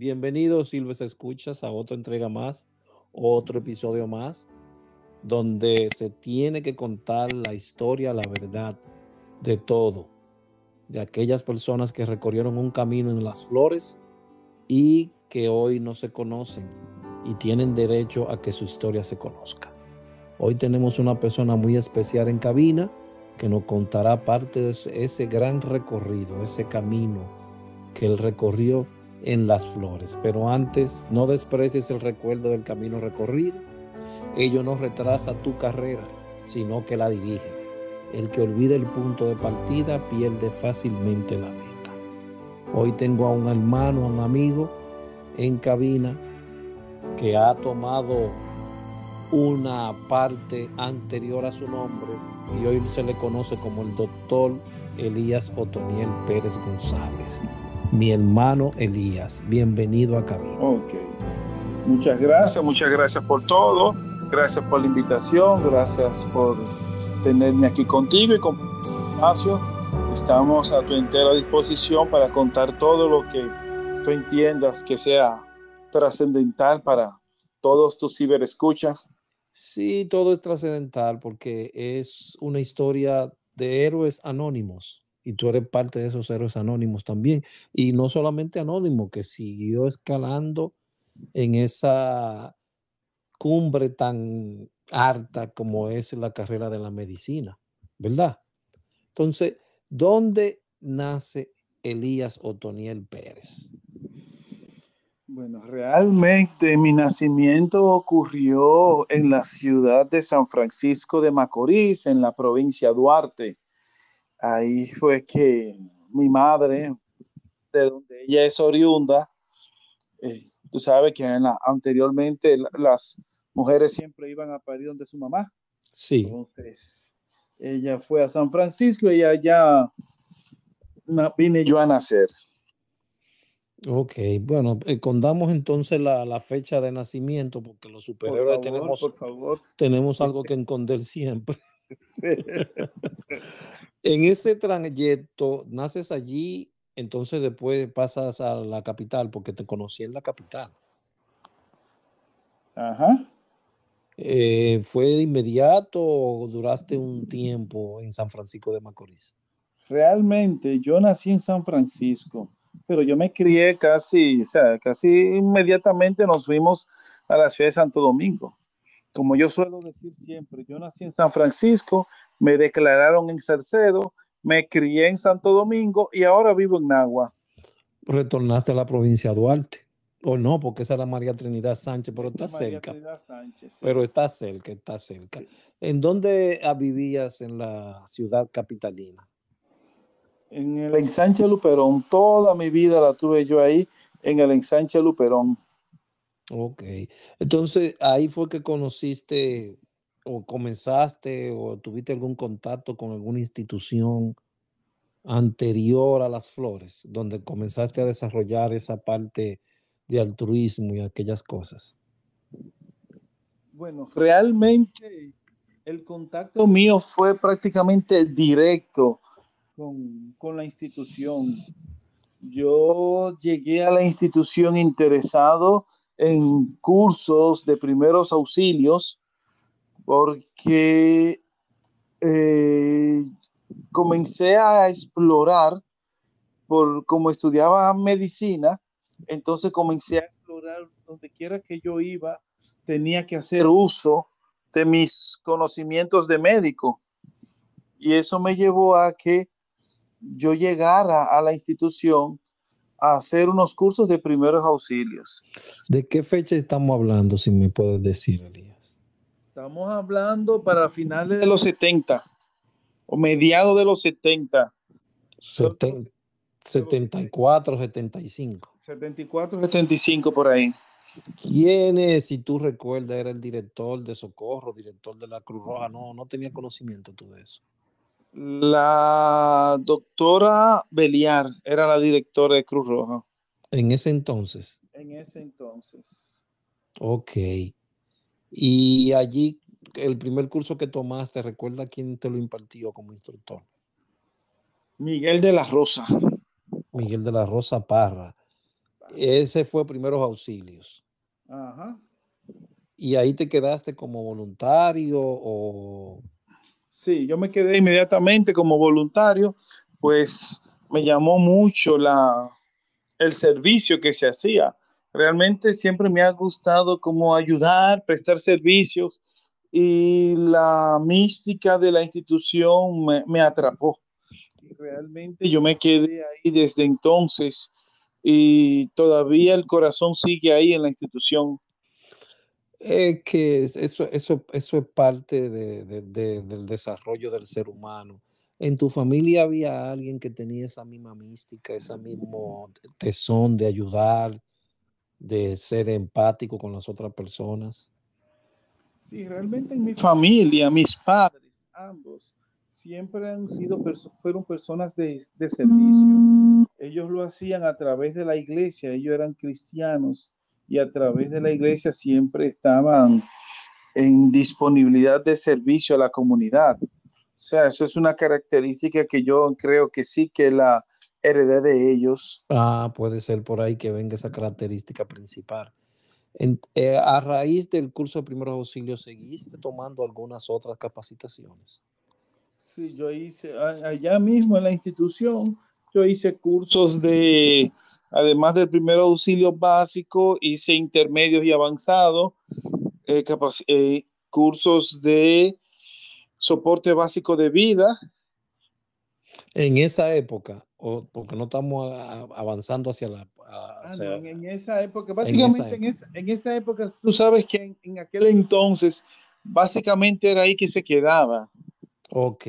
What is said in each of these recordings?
Bienvenidos, Silves Escuchas, a otra entrega más, otro episodio más, donde se tiene que contar la historia, la verdad de todo, de aquellas personas que recorrieron un camino en las flores y que hoy no se conocen y tienen derecho a que su historia se conozca. Hoy tenemos una persona muy especial en cabina que nos contará parte de ese gran recorrido, ese camino que él recorrió en las flores. Pero antes, no desprecies el recuerdo del camino recorrido. Ello no retrasa tu carrera, sino que la dirige. El que olvida el punto de partida pierde fácilmente la meta. Hoy tengo a un hermano, a un amigo en cabina que ha tomado una parte anterior a su nombre y hoy se le conoce como el doctor Elías Otoniel Pérez González. Mi hermano Elías, bienvenido a cabina. Ok, muchas gracias por todo, gracias por la invitación, gracias por tenerme aquí contigo y con espacio. Estamos a tu entera disposición para contar todo lo que tú entiendas que sea trascendental para todos tus ciberescuchas. Sí, todo es trascendental porque es una historia de héroes anónimos y tú eres parte de esos héroes anónimos también. Y no solamente anónimo, que siguió escalando en esa cumbre tan harta como es la carrera de la medicina, ¿verdad? Entonces, ¿dónde nace Elías Otoniel Pérez? Bueno, realmente mi nacimiento ocurrió en la ciudad de San Francisco de Macorís, en la provincia de Duarte. Ahí fue que mi madre, de donde ella es oriunda, tú sabes que anteriormente las mujeres siempre iban a parir donde su mamá. Sí, Entonces, ella fue a San Francisco y allá vine yo a nacer. ok. Bueno, condamos entonces la fecha de nacimiento porque los superhéroes Por favor. tenemos algo que esconder siempre. En ese trayecto, naces allí, entonces después pasas a la capital porque te conocí en la capital. Ajá. ¿Fue de inmediato o duraste un tiempo en San Francisco de Macorís? Realmente yo nací en San Francisco, pero yo me crié casi, o sea, casi inmediatamente nos fuimos a la ciudad de Santo Domingo. Como yo suelo decir siempre, yo nací en San Francisco, me declararon en Salcedo, me crié en Santo Domingo y ahora vivo en Nagua. Retornaste a la provincia de Duarte. O no, porque esa era María Trinidad Sánchez, pero Esta está es María cerca. Trinidad Sánchez, sí. Pero está cerca, está cerca. Sí. ¿En dónde vivías en la ciudad capitalina? En el ensanche Luperón, toda mi vida la tuve yo ahí, en el ensanche Luperón. Ok. Entonces, ahí fue que conociste o comenzaste o tuviste algún contacto con alguna institución anterior a las flores, donde comenzaste a desarrollar esa parte de altruismo y aquellas cosas. Bueno, realmente el contacto mío fue prácticamente directo con la institución. Yo llegué a la institución interesado en cursos de primeros auxilios porque eh, comencé a explorar, como estudiaba medicina, entonces comencé a explorar donde quiera que yo iba, tenía que hacer uso de mis conocimientos de médico. Y eso me llevó a que yo llegara a la institución a hacer unos cursos de primeros auxilios. ¿De qué fecha estamos hablando, si me puedes decir, Elías? Estamos hablando para finales de los 70 o mediados de los 70. Creo que Seten- de los 74, 75. 74, 75 por ahí. ¿Quién es, si tú recuerdas, era el director de Socorro, director de la Cruz Roja? No, no tenía conocimiento tú de eso. La doctora Beliar era la directora de Cruz Roja En ese entonces. en ese entonces. Ok. Y allí, el primer curso que tomaste, ¿recuerda quién te lo impartió como instructor? Miguel de la Rosa. Miguel de la Rosa Parra. Ese fue primeros auxilios. Ajá. ¿Y ahí te quedaste como voluntario o? Sí, yo me quedé inmediatamente como voluntario, pues me llamó mucho el servicio que se hacía. Realmente siempre me ha gustado como ayudar, prestar servicios y la mística de la institución me atrapó. Y realmente yo me quedé ahí desde entonces y todavía el corazón sigue ahí en la institución. Que eso es parte del desarrollo del ser humano. ¿En tu familia había alguien que tenía esa misma mística, ese mismo tesón de ayudar, de ser empático con las otras personas? Sí, realmente en mi familia, mis padres, ambos, siempre han sido fueron personas de servicio. Ellos lo hacían a través de la iglesia, ellos eran cristianos y a través de la iglesia siempre estaban en disponibilidad de servicio a la comunidad. O sea, eso es una característica que yo creo que sí que la heredé de ellos. Ah, puede ser por ahí que venga esa característica principal. A raíz del curso de primeros auxilios, ¿seguiste tomando algunas otras capacitaciones? Sí, yo hice allá mismo en la institución, yo hice cursos además del primer auxilio básico, hice intermedios y avanzados, cursos de soporte básico de vida. En esa época, o porque no estamos avanzando Ah, no, en esa época, en esa básicamente época. en esa época, tú sabes que en aquel entonces, básicamente era ahí que se quedaba. Ok,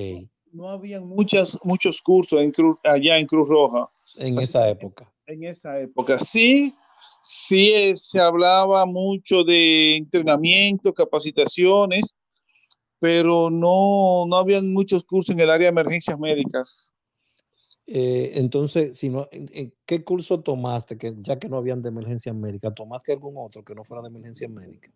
No habían muchos cursos allá en Cruz Roja, en esa básicamente época. en esa época. Sí, sí se hablaba mucho de entrenamiento, capacitaciones, pero no habían muchos cursos en el área de emergencias médicas. Entonces, si no, ¿en qué curso tomaste? Que ya que no habían de emergencia médica, ¿tomaste algún otro que no fuera de emergencia médica?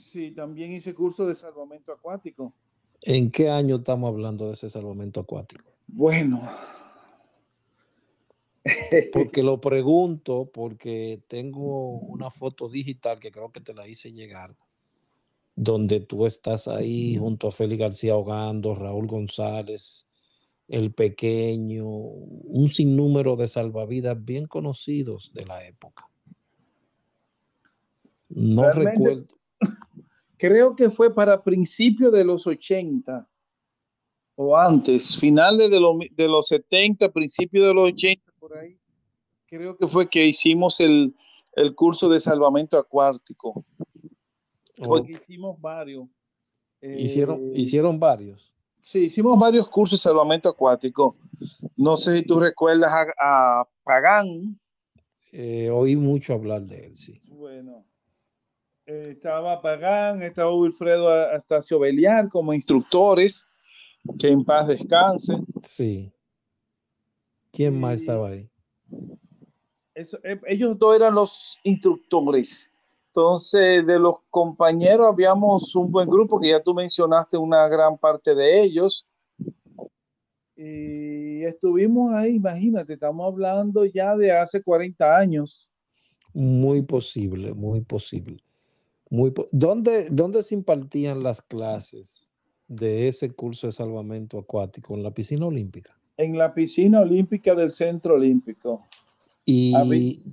Sí, también hice curso de salvamento acuático. ¿En qué año estamos hablando de ese salvamento acuático? Bueno, Porque lo pregunto, porque tengo una foto digital que creo que te la hice llegar, donde tú estás ahí junto a Félix García Ogando, Raúl González, El Pequeño, un sinnúmero de salvavidas bien conocidos de la época. No realmente recuerdo. creo que fue para principios de los 80 o antes, finales de los 70, principios de los 80, por ahí. Creo que fue que hicimos el curso de salvamento acuático, porque Ok. hicimos varios. Hicieron, Eh, hicieron varios. sí, hicimos varios cursos de salvamento acuático. No sé si tú recuerdas a Pagán. Oí mucho hablar de él, sí. Bueno, estaba Pagán, estaba Wilfredo Astacio Beliar como instructores, que en paz descanse. Sí. ¿Quién más Y estaba ahí? ellos dos eran los instructores. Entonces, de los compañeros habíamos un buen grupo, que ya tú mencionaste una gran parte de ellos. Y estuvimos ahí, imagínate, estamos hablando ya de hace 40 años. Muy posible, muy posible. ¿Dónde se impartían las clases de ese curso de salvamento acuático? En la piscina olímpica. En la piscina olímpica del Centro Olímpico. Había, Y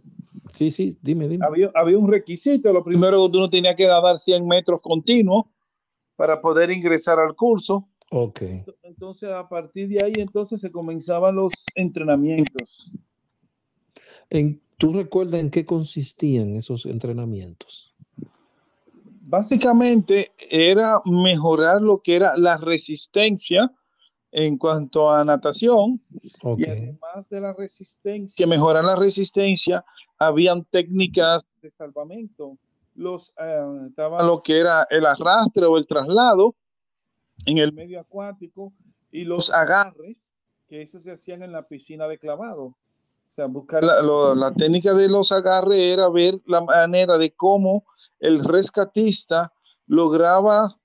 sí, sí, dime. había un requisito. Lo primero que uno tenía que nadar 100 metros continuos para poder ingresar al curso. Ok. Entonces, a partir de ahí, entonces se comenzaban los entrenamientos. ¿Tú recuerdas en qué consistían esos entrenamientos? Básicamente era mejorar lo que era la resistencia en cuanto a natación y Ok. además de la resistencia, mejorar la resistencia, habían técnicas de salvamento. Estaba lo que era el arrastre o el traslado en el medio acuático y los agarres, que eso se hacían en la piscina de clavado. O sea, buscar la técnica de los agarres era ver la manera de cómo el rescatista lograba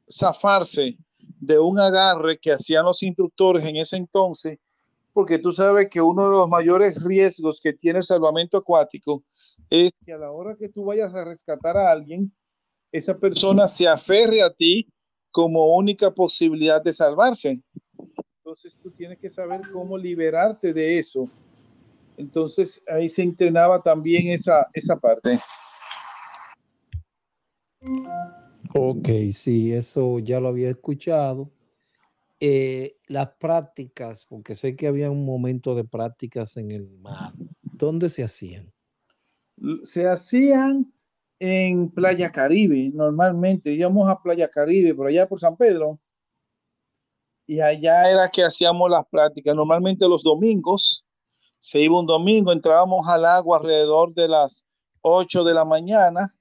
zafarse de un agarre que hacían los instructores en ese entonces, porque tú sabes que uno de los mayores riesgos que tiene el salvamento acuático es que a la hora que tú vayas a rescatar a alguien, esa persona se aferre a ti como única posibilidad de salvarse. Entonces tú tienes que saber cómo liberarte de eso. Entonces ahí se entrenaba también esa parte. Ok, sí, eso ya lo había escuchado. Las prácticas, porque sé que había un momento de prácticas en el mar. ¿Dónde se hacían? Se hacían en Playa Caribe, normalmente íbamos a Playa Caribe, por allá por San Pedro, y allá era que hacíamos las prácticas. Normalmente los domingos, se iba un domingo, entrábamos al agua alrededor de las 8 de la mañana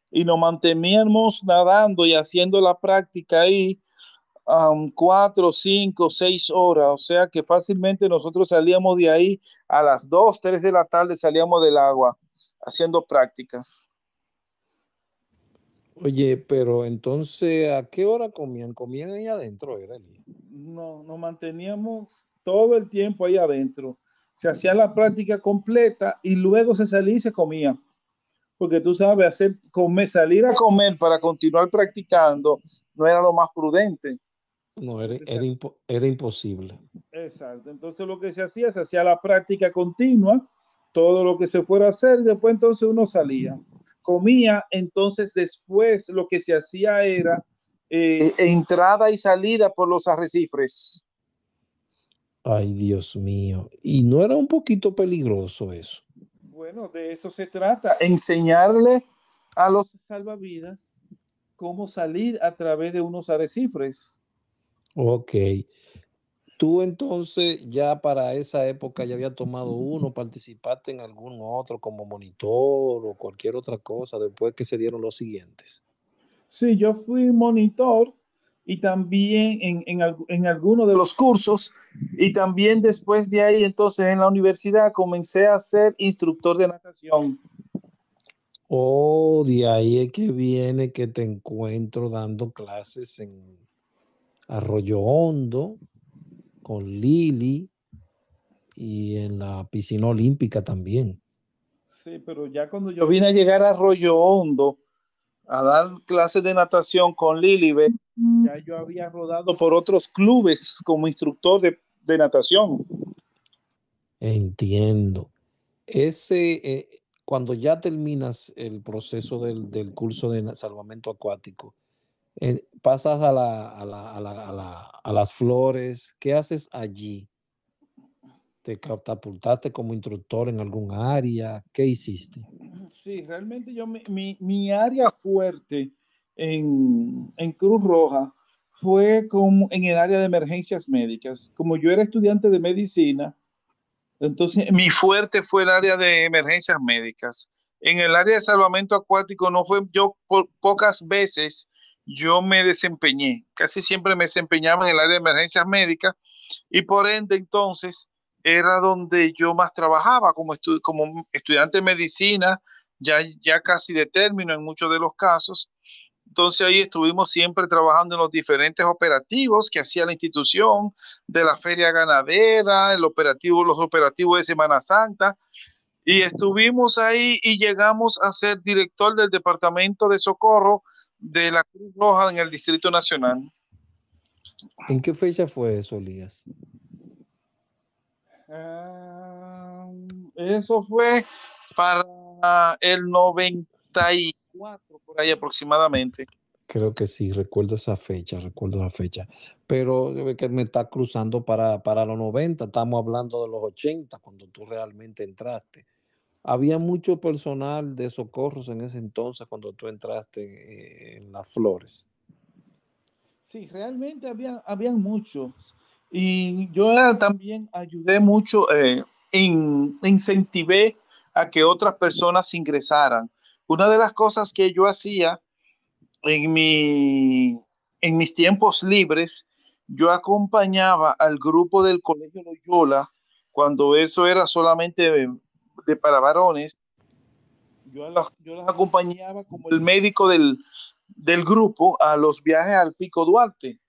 y nos manteníamos nadando y haciendo la práctica ahí 4, 5, 6 horas, o sea que fácilmente nosotros salíamos de ahí a las 2, 3 de la tarde, salíamos del agua haciendo prácticas. Oye, pero entonces, ¿a qué hora comían? ¿Comían ahí adentro, era Elías? No, nos manteníamos todo el tiempo ahí adentro. Se hacía la práctica completa y luego se salía y se comía. Porque tú sabes, salir a comer para continuar practicando no era lo más prudente. No, Entonces, era imposible. exacto. Entonces lo que se hacía la práctica continua, todo lo que se fuera a hacer, después entonces uno salía, comía, entonces después lo que se hacía era entrada y salida por los arrecifes. Ay, Dios mío. ¿Y no era un poquito peligroso eso? Bueno, de eso se trata, enseñarle a los salvavidas cómo salir a través de unos arrecifes. Ok. Tú entonces ya para esa época ya había tomado uno, participaste en algún otro como monitor o cualquier otra cosa después que se dieron los siguientes. Sí, yo fui monitor y también en alguno de los cursos y también después de ahí entonces en la universidad comencé a ser instructor de natación. Oh, de ahí es que viene que te encuentro dando clases en Arroyo Hondo con Lili y en la piscina olímpica también. Sí, pero ya cuando yo vine a llegar a Arroyo Hondo a dar clases de natación con Lilibet, ya yo había rodado por otros clubes como instructor de natación. Entiendo. Ese, cuando ya terminas el proceso del curso de salvamento acuático, pasas a las flores, ¿qué haces allí? ¿Te catapultaste como instructor en algún área? ¿Qué hiciste? Sí, realmente mi área fuerte en Cruz Roja fue como en el área de emergencias médicas. Como yo era estudiante de medicina, entonces mi fuerte fue el área de emergencias médicas. En el área de salvamento acuático no fue yo pocas veces yo me desempeñé. Casi siempre me desempeñaba en el área de emergencias médicas y por ende entonces era donde yo más trabajaba como estudiante de medicina, ya casi de término en muchos de los casos. Entonces ahí estuvimos siempre trabajando en los diferentes operativos que hacía la institución, de la feria ganadera, los operativos de Semana Santa, y estuvimos ahí y llegamos a ser director del Departamento de Socorro de la Cruz Roja en el Distrito Nacional. ¿En qué fecha fue eso, Elías? Eso fue para el 94 por ahí aproximadamente. Creo que sí, recuerdo esa fecha. Pero que me está cruzando para los 90, estamos hablando de los 80, cuando tú realmente entraste. Había mucho personal de socorros en ese entonces cuando tú entraste en las flores. Sí, realmente habían muchos. Y yo también ayudé mucho, incentivé a que otras personas ingresaran. Una de las cosas que yo hacía en en mis tiempos libres, yo acompañaba al grupo del Colegio Loyola, cuando eso era solamente para varones, yo los acompañaba como el médico del grupo a los viajes al Pico Duarte.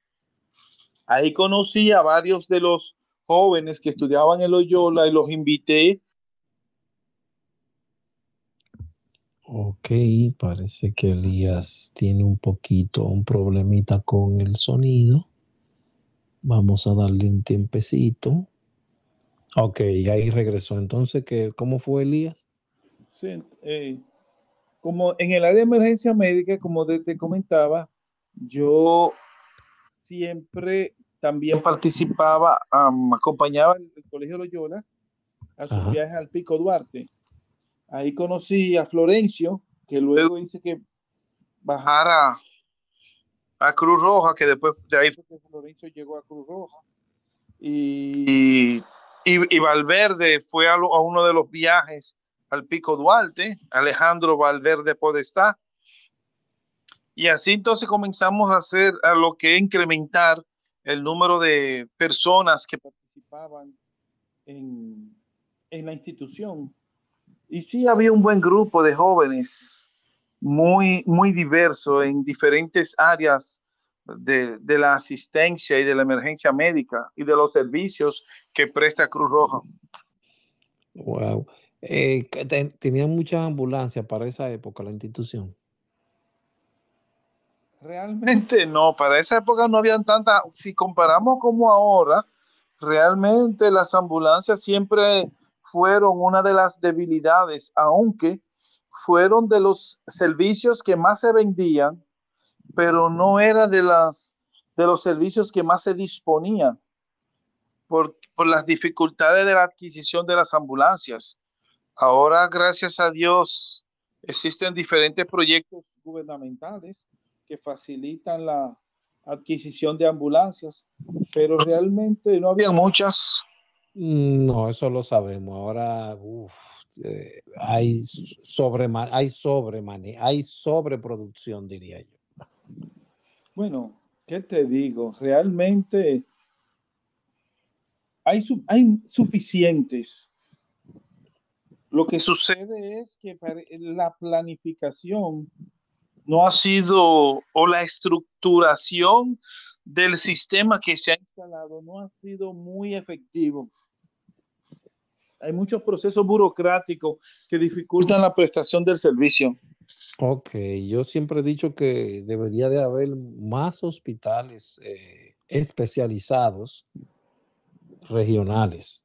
Ahí conocí a varios de los jóvenes que estudiaban en Loyola y los invité. Ok, parece que Elías tiene un problemita con el sonido. Vamos a darle un tiempecito. Ok, ahí regresó. Entonces, ¿cómo fue Elías? Sí, como en el área de emergencia médica, como te comentaba, yo siempre también participaba, acompañaba el Colegio Loyola a sus Ajá. viajes al Pico Duarte. Ahí conocí a Florencio, que luego hice que bajara a Cruz Roja, que después de ahí fue que Florencio llegó a Cruz Roja. Y Valverde fue a uno de los viajes al Pico Duarte, Alejandro Valverde Podestá. Y así entonces comenzamos a hacer a lo que incrementar el número de personas que participaban en, en la institución. Y sí había un buen grupo de jóvenes muy diverso en diferentes áreas de la asistencia y de la emergencia médica y de los servicios que presta Cruz Roja. Wow. Tenían muchas ambulancias para esa época, la institución. Realmente no, para esa época no habían tantas, si comparamos como ahora, realmente las ambulancias siempre fueron una de las debilidades, aunque fueron de los servicios que más se vendían, pero no era de los servicios que más se disponían por las dificultades de la adquisición de las ambulancias. Ahora, gracias a Dios, existen diferentes proyectos gubernamentales que facilitan la adquisición de ambulancias, pero realmente no había muchas. No, eso lo sabemos. Ahora, hay sobreproducción, diría yo. Bueno, ¿qué te digo? Realmente hay suficientes. Lo que sucede es que la planificación no ha sido, o la estructuración del sistema que se ha instalado no ha sido muy efectivo. Hay muchos procesos burocráticos que dificultan la prestación del servicio. Ok, yo siempre he dicho que debería de haber más hospitales especializados regionales,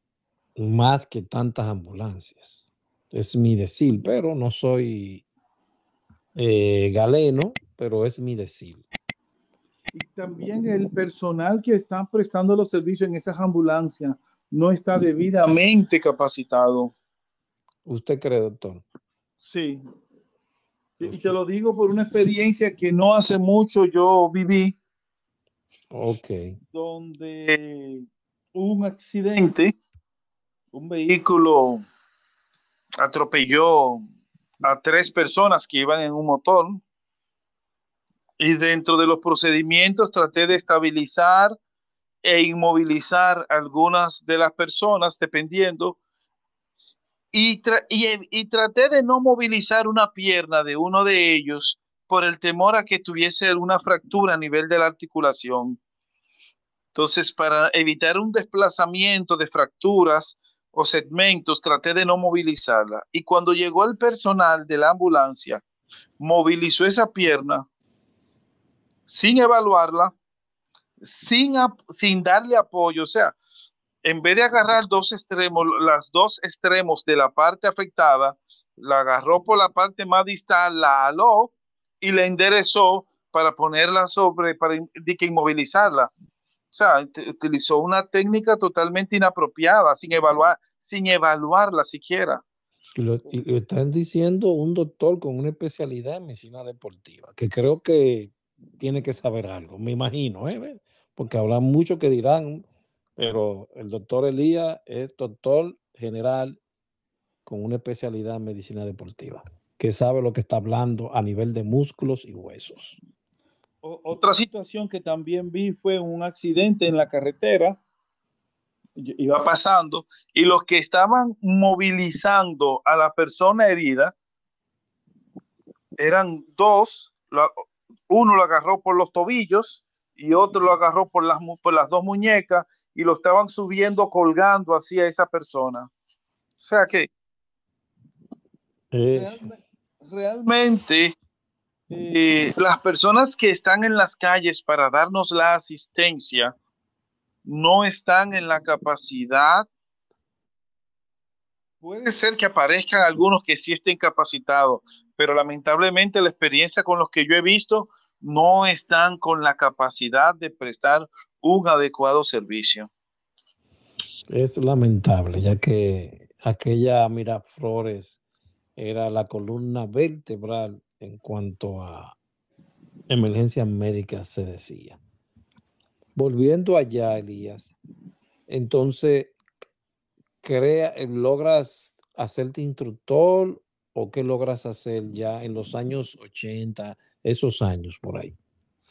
más que tantas ambulancias. Es mi decir, pero no soy galeno, pero es mi decir. Y también el personal que está prestando los servicios en esas ambulancias no está debidamente capacitado. ¿Usted cree, doctor? Sí, y te Eso- lo digo por una experiencia que no hace mucho yo viví, Ok, donde hubo un accidente, un vehículo atropelló a tres personas que iban en un motor y dentro de los procedimientos traté de estabilizar e inmovilizar algunas de las personas dependiendo y traté de no movilizar una pierna de uno de ellos por el temor a que tuviese una fractura a nivel de la articulación. Entonces, para evitar un desplazamiento de fracturas o segmentos, traté de no movilizarla. Y cuando llegó el personal de la ambulancia, movilizó esa pierna sin evaluarla, sin darle apoyo. O sea, en vez de agarrar dos extremos, las dos extremos de la parte afectada, la agarró por la parte más distal, la aló y la enderezó para ponerla sobre, para inmovilizarla. O sea, utilizó una técnica totalmente inapropiada, sin evaluarla siquiera. y lo están diciendo un doctor con una especialidad en medicina deportiva, que creo que tiene que saber algo, me imagino, ¿eh? Porque habrá muchos que dirán, pero el doctor Elías es doctor general con una especialidad en medicina deportiva, que sabe lo que está hablando a nivel de músculos y huesos. Otra situación que también vi fue un accidente en la carretera, iba pasando, y los que estaban movilizando a la persona herida eran dos, uno lo agarró por los tobillos y otro lo agarró por las dos muñecas y lo estaban subiendo, colgando así a esa persona. O sea que Eh, realmente las personas que están en las calles para darnos la asistencia no están en la capacidad. Puede ser que aparezcan algunos que sí estén capacitados, pero lamentablemente la experiencia con los que yo he visto no están con la capacidad de prestar un adecuado servicio. es lamentable, ya que aquella Miraflores era la columna vertebral en cuanto a emergencias médicas se decía. Volviendo allá, Elías, entonces, ¿logras hacerte instructor o qué logras hacer ya en los años 80, esos años por ahí?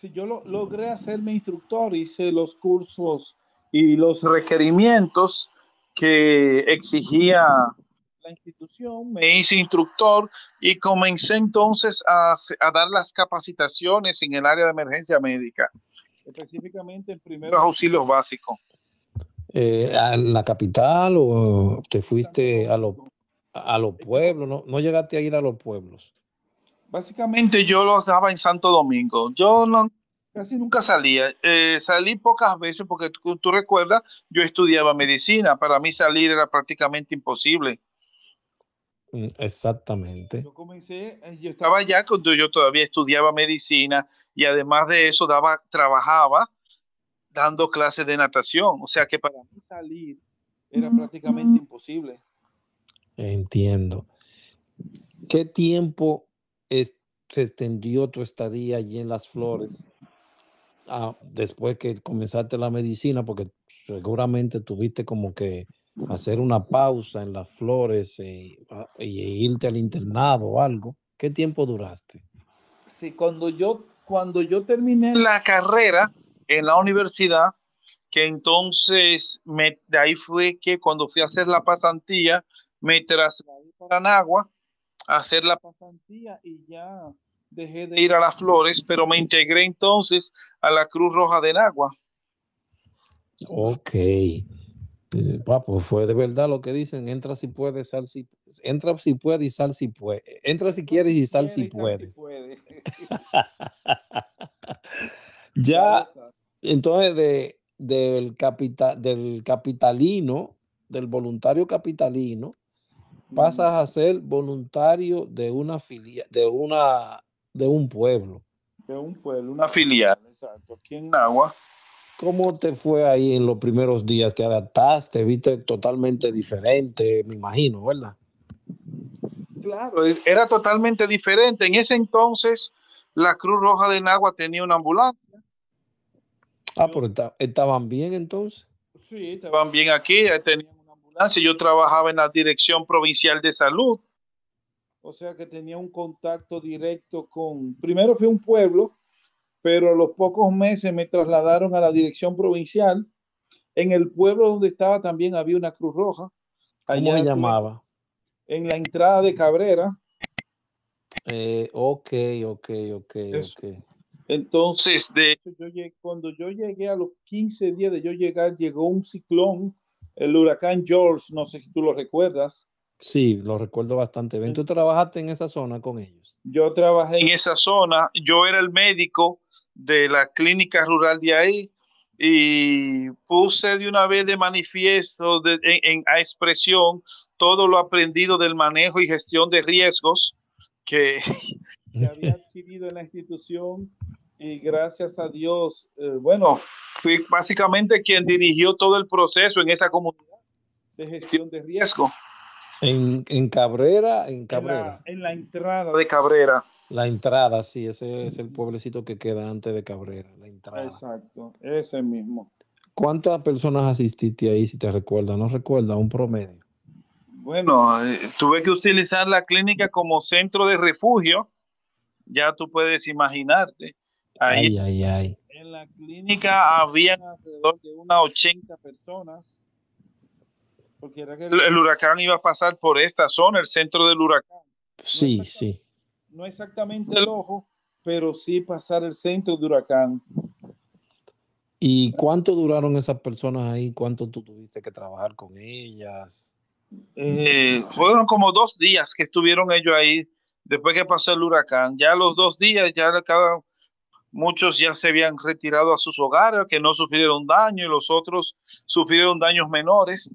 Si yo logré hacerme instructor, hice los cursos y los requerimientos que exigía la institución, me hice instructor y comencé entonces a dar las capacitaciones en el área de emergencia médica, específicamente en primeros auxilios básicos. ¿A la capital o te Santo fuiste Domingo. a los pueblos? ¿No, no llegaste a ir a los pueblos? Básicamente yo los daba en Santo Domingo. Yo no, casi nunca salía. Salí pocas veces porque tú recuerdas, yo estudiaba medicina. Para mí salir era prácticamente imposible. Exactamente. Yo estaba allá cuando yo todavía estudiaba medicina y además de eso trabajaba dando clases de natación. O sea que para mí salir era prácticamente imposible. Entiendo. ¿Qué tiempo se extendió tu estadía allí en Las Flores después que comenzaste la medicina? Porque seguramente tuviste como que hacer una pausa en Las Flores y irte al internado o algo. ¿Qué tiempo duraste? Sí, cuando yo terminé la carrera en la universidad, que entonces de ahí fue que cuando fui a hacer la pasantía, me trasladé para Nagua a hacer la pasantía y ya dejé de ir a Las Flores, pero me integré entonces a la Cruz Roja de Nagua. Ok. Pues fue de verdad lo que dicen, entra si puedes, entra si puedes y sal si puedes. Entra si Entra quieres si y sal si quiere y sal si puedes. puede. Ya lo Ya, sabes. entonces del capitalino, del voluntario capitalino, pasas a ser voluntario de una de un pueblo. De un pueblo, una filial, exacto, aquí en Nagua. ¿Cómo te fue ahí en los primeros días? ¿Te adaptaste? ¿Viste totalmente diferente? Me imagino, ¿verdad? Claro, era totalmente diferente. En ese entonces, la Cruz Roja de Nagua tenía una ambulancia. Pero estaban bien entonces. Sí, estaban bien aquí, tenían una ambulancia. Yo trabajaba en la Dirección Provincial de Salud, o sea que tenía un contacto directo primero fue un pueblo, pero a los pocos meses me trasladaron a la Dirección Provincial. En el pueblo donde estaba también había una Cruz Roja. ¿Cómo se Allá tuve llamaba? en la entrada de Cabrera. Ok, ok, ok, Eso. ok. Entonces, de hecho, cuando yo llegué a los 15 días de yo llegar, llegó un ciclón, el huracán George, no sé si tú lo recuerdas. Sí, lo recuerdo bastante bien. ¿Tú trabajaste en esa zona con ellos? Yo trabajé en esa zona, yo era el médico de la clínica rural de ahí y puse de una vez de manifiesto a expresión todo lo aprendido del manejo y gestión de riesgos que, que había adquirido en la institución y gracias a Dios, bueno, fui básicamente quien dirigió todo el proceso en esa comunidad de gestión de riesgo. En Cabrera, en Cabrera. En la entrada de Cabrera. La entrada, sí, ese es el pueblecito que queda antes de Cabrera, la entrada. Exacto, ese mismo. ¿Cuántas personas asististe ahí, si te recuerdas? ¿No recuerdas un promedio? Bueno, tuve que utilizar la clínica como centro de refugio, ya tú puedes imaginarte. Ahí Ay, ay, ay. en la clínica habían alrededor de unas 80 personas, porque era que el huracán iba a pasar por esta zona, el centro del huracán. No, Sí, sí. no exactamente el ojo, pero sí pasar el centro de huracán. ¿Y cuánto duraron esas personas ahí? ¿Cuánto tú tuviste que trabajar con ellas? Fueron como 2 días que estuvieron ellos ahí después que pasó el huracán. Ya los 2 días, muchos ya se habían retirado a sus hogares, que no sufrieron daño, y los otros sufrieron daños menores,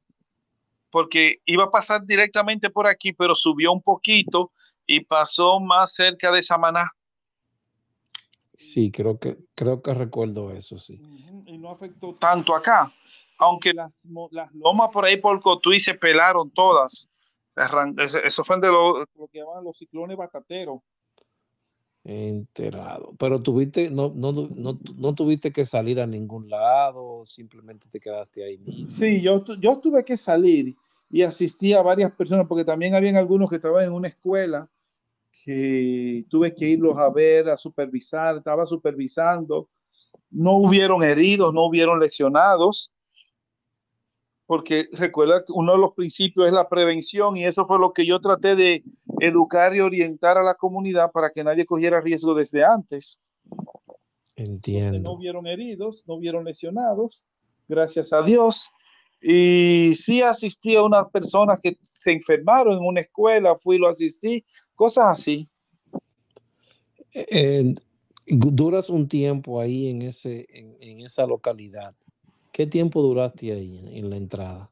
porque iba a pasar directamente por aquí, pero subió un poquito y pasó más cerca de Samaná. Sí, creo que recuerdo eso, sí. Y no afectó tanto acá, aunque las lomas por ahí por Cotuí se pelaron todas. Eso fue de lo que llaman los ciclones batateros. Enterado. Pero no tuviste que salir a ningún lado, simplemente te quedaste ahí mismo. Sí, yo tuve que salir y asistí a varias personas, porque también habían algunos que estaban en una escuela que tuve que irlos a ver, a supervisar, estaba supervisando. No hubieron heridos, no hubieron lesionados, porque recuerda que uno de los principios es la prevención, y eso fue lo que yo traté de educar y orientar a la comunidad para que nadie cogiera riesgo desde antes. Entonces no Entiendo. hubieron heridos, no hubieron lesionados, gracias a Dios. Y sí asistí a unas personas que se enfermaron en una escuela, fui y lo asistí, cosas así. Eh, Duras un tiempo ahí en esa localidad. ¿Qué tiempo duraste ahí en la entrada?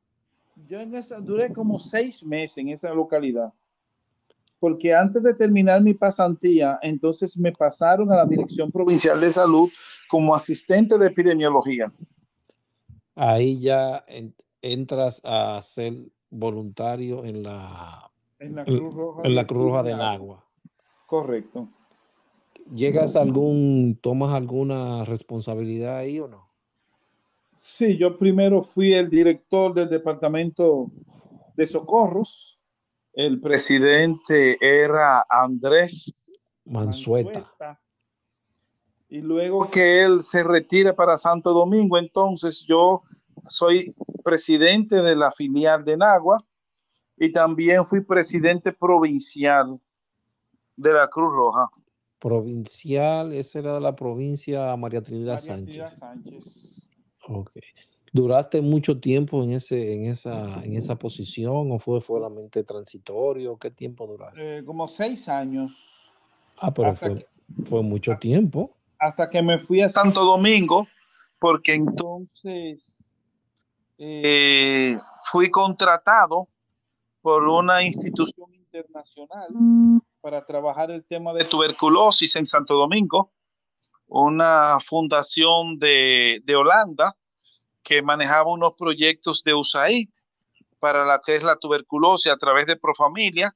Yo duré como 6 meses en esa localidad, porque antes de terminar mi pasantía, entonces me pasaron a la Dirección Provincial de Salud como asistente de epidemiología. Ahí ya entras a ser voluntario en la, En la en, Cruz Roja en de la Cruz aquí Roja de de Nagua. Nagua. Correcto. ¿Tomas alguna responsabilidad ahí o no? Sí, yo primero fui el director del departamento de socorros. El presidente era Andrés Mansueta. Mansueta. Y luego que él se retira para Santo Domingo, entonces yo soy presidente de la filial de Nagua, y también fui presidente provincial de la Cruz Roja. Provincial, esa era la provincia María Trinidad María Trinidad Sánchez. Sánchez. Ok. ¿Duraste mucho tiempo en esa posición o fue solamente transitorio? ¿Qué tiempo duraste? Como 6 años, Ah, pero hasta fue, que, fue mucho tiempo. hasta que me fui a Santo Domingo, porque entonces fui contratado por una institución internacional para trabajar el tema de tuberculosis en Santo Domingo, una fundación de Holanda que manejaba unos proyectos de USAID para la que es la tuberculosis a través de Profamilia.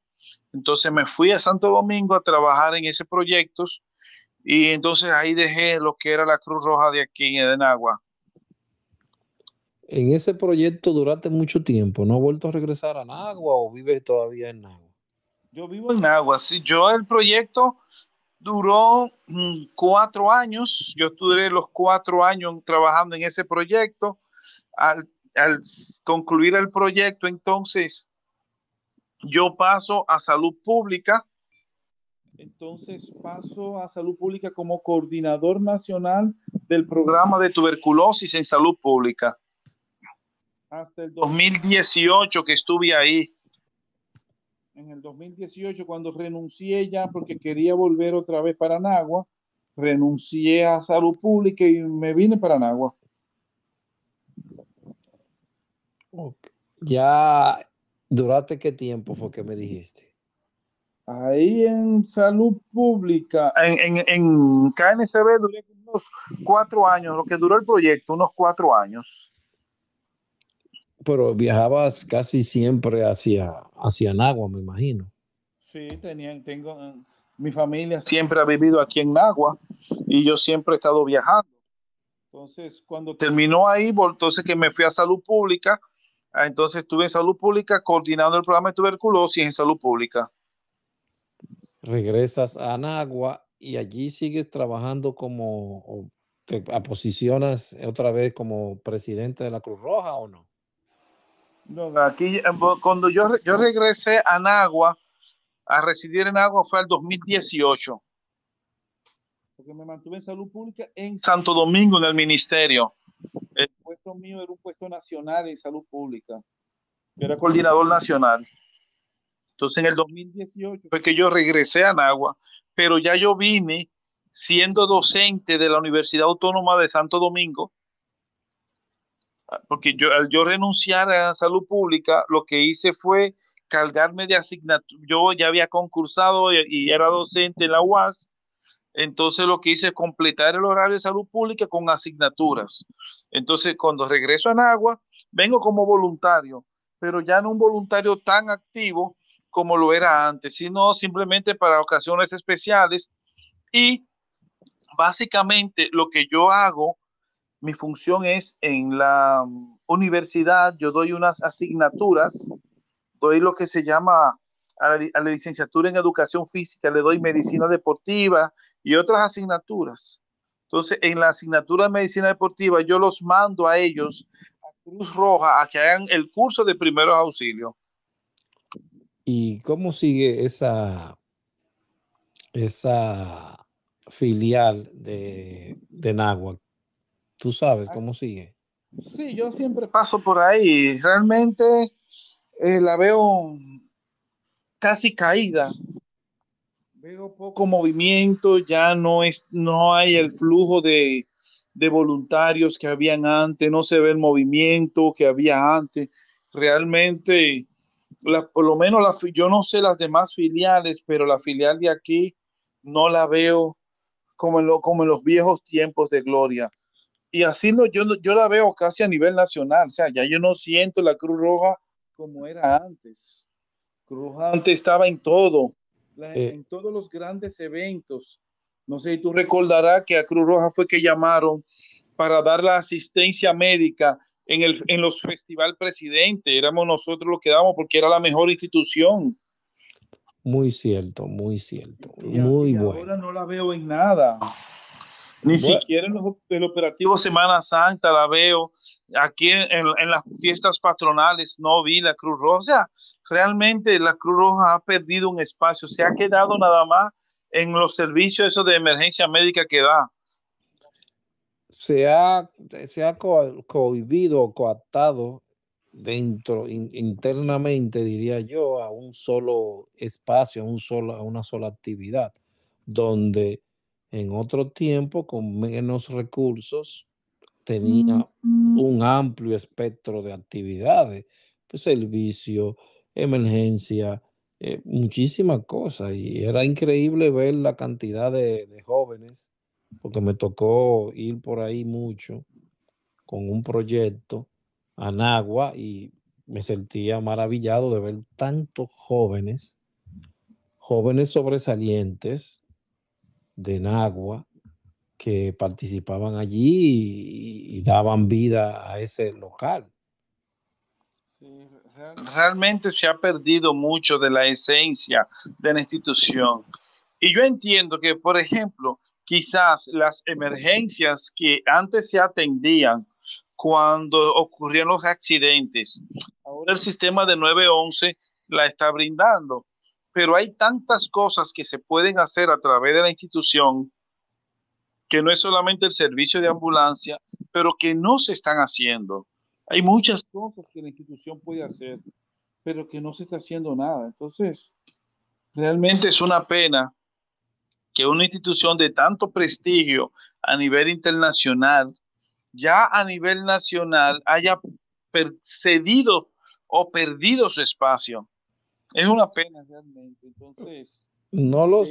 Entonces me fui a Santo Domingo a trabajar en ese proyecto, y entonces ahí dejé lo que era la Cruz Roja de aquí de Nagua. En ese proyecto duraste mucho tiempo. ¿No has vuelto a regresar a Nagua o vives todavía en Nagua? Yo vivo en Nagua, sí, el proyecto duró 4 años. Yo estuve los 4 años trabajando en ese proyecto. Al concluir el proyecto, entonces yo paso a salud pública. Entonces paso a salud pública como coordinador nacional del programa de tuberculosis en salud pública. Hasta el 2018 que estuve ahí. En el 2018, cuando renuncié ya porque quería volver otra vez para Nagua, renuncié a salud pública y me vine para Nagua. Ok. ¿Ya duraste qué tiempo fue que me dijiste? Ahí en salud pública, en KNCB duré unos 4 años, lo que duró el proyecto, unos 4 años. Pero viajabas casi siempre hacia Nagua, me imagino. Sí, mi familia siempre ha vivido aquí en Nagua y yo siempre he estado viajando. Entonces, cuando terminó ahí, entonces que me fui a salud pública, entonces estuve en salud pública coordinando el programa de tuberculosis en salud pública. Regresas a Nagua y allí sigues trabajando o te posicionas otra vez como presidente de la Cruz Roja o no? No, aquí, cuando yo regresé a Nagua, a residir en Nagua, fue al 2018, porque me mantuve en salud pública en Santo Domingo, en el ministerio. El puesto mío era un puesto nacional en salud pública. Yo era coordinador nacional. Entonces en el 2018 fue que yo regresé a Nagua, pero ya yo vine siendo docente de la Universidad Autónoma de Santo Domingo, porque al yo renunciar a salud pública, lo que hice fue cargarme de asignatura. Yo ya había concursado y era docente en la UAS, entonces lo que hice es completar el horario de salud pública con asignaturas. Entonces cuando regreso a Nagua, vengo como voluntario, pero ya no un voluntario tan activo como lo era antes, sino simplemente para ocasiones especiales. Y básicamente lo que yo hago, mi función es en la universidad, yo doy unas asignaturas, doy lo que se llama a la licenciatura en educación física, le doy medicina deportiva y otras asignaturas. Entonces, en la asignatura de medicina deportiva, yo los mando a ellos, a Cruz Roja, a que hagan el curso de primeros auxilios. ¿Y cómo sigue esa filial de Náhuatl? ¿Tú sabes cómo sigue? Sí, yo siempre paso por ahí. Realmente la veo casi caída. Veo poco movimiento, ya no hay el flujo de voluntarios que habían antes, no se ve el movimiento que había antes. Realmente, por lo menos yo no sé las demás filiales, pero la filial de aquí no la veo como en los viejos tiempos de gloria. Y así yo la veo casi a nivel nacional, o sea, ya yo no siento la Cruz Roja como era antes. Cruz Roja antes estaba en todo, Eh, en todos los grandes eventos. No sé si tú recordarás que a Cruz Roja fue que llamaron para dar la asistencia médica en los Festival Presidente. Éramos nosotros los que dábamos porque era la mejor institución. muy cierto, Y muy ahora bueno. no la veo en nada. Ni Bueno, siquiera el operativo Semana Santa la veo. Aquí en las fiestas patronales no vi la Cruz Roja. O sea, realmente la Cruz Roja ha perdido un espacio. Se ha quedado nada más en los servicios esos de emergencia médica que da. se ha, se ha cohibido o coaptado internamente, diría yo, a un solo espacio, a una sola actividad, donde en otro tiempo, con menos recursos, tenía un amplio espectro de actividades, pues, servicio, emergencia, muchísimas cosas. Y era increíble ver la cantidad de jóvenes, porque me tocó ir por ahí mucho con un proyecto a Nagua y me sentía maravillado de ver tantos jóvenes, jóvenes sobresalientes de Nagua que participaban allí y daban vida a ese local. Sí, realmente se ha perdido mucho de la esencia de la institución. Y yo entiendo que, por ejemplo, quizás las emergencias que antes se atendían cuando ocurrían los accidentes, ahora el sistema de 911 la está brindando. Pero hay tantas cosas que se pueden hacer a través de la institución que no es solamente el servicio de ambulancia, pero que no se están haciendo. Hay muchas cosas que la institución puede hacer, pero que no se está haciendo nada. Entonces, realmente es una pena que una institución de tanto prestigio a nivel internacional, ya a nivel nacional, haya cedido o perdido su espacio. Es una pena realmente. Entonces, No lo